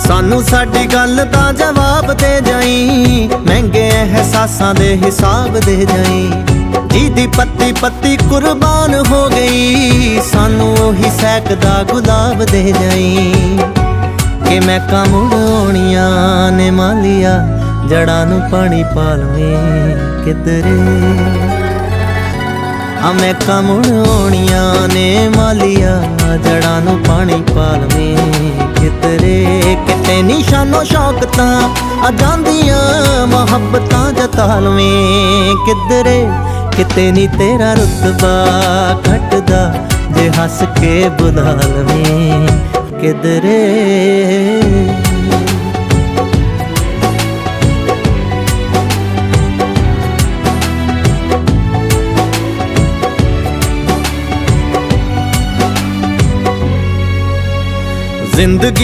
ਸਾਨੂੰ ਸਾਡੀ ਗੱਲ ਦਾ ਜਵਾਬ ਦੇ ਜਾਈ, ਮਹਿੰਗੇ ਅਹਿਸਾਸਾਂ ਦੇ ਹਿਸਾਬ ਦੇ ਜਾਈ। ਜਿਹਦੀ ਪੱਤੀ ਪੱਤੀ ਕੁਰਬਾਨ ਹੋ ਗਈ, ਸਾਨੂੰ ਉਹੀ ਸਹਿਕਦਾ ਗੁਲਾਬ ਦੇ ਜਾਈ। ਕਿ ਮੈਂ ਮੁੜ ਆਉਣੀਆਂ ਨੇ ਮਾਲੀਆ, ਜੜਾਂ ਨੂੰ ਪਾਣੀ ਪਾ ਲਵੇਂ ਕਿਧਰੇ। ਮੈਂ ਮੁੜ ਆਉਣੀਆਂ ਨੇ ਮਾਲੀਆ, ਜੜਾਂ ਨੂੰ ਪਾਣੀ ਪਾ ਲਵੇਂ ਕਿਧਰੇ। ਕਿਤੇ ਨਿਸ਼ਾਨੋ ਸ਼ੌਕਤਾਂ ਆ ਜਾਂਦੀਆਂ, ਮੁਹੱਬਤਾਂ ਜਤਾ ਲਵੇਂ ਕਿਧਰੇ। ਕਿਤੇ ਨੀ ਤੇਰਾ ਰੁਤਬਾ ਘਟਦਾ, ਜੇ ਹੱਸ ਕੇ ਬੁਲਾ ਲਵੇਂ ਕਿਧਰੇ। ਜ਼ਿੰਦਗੀ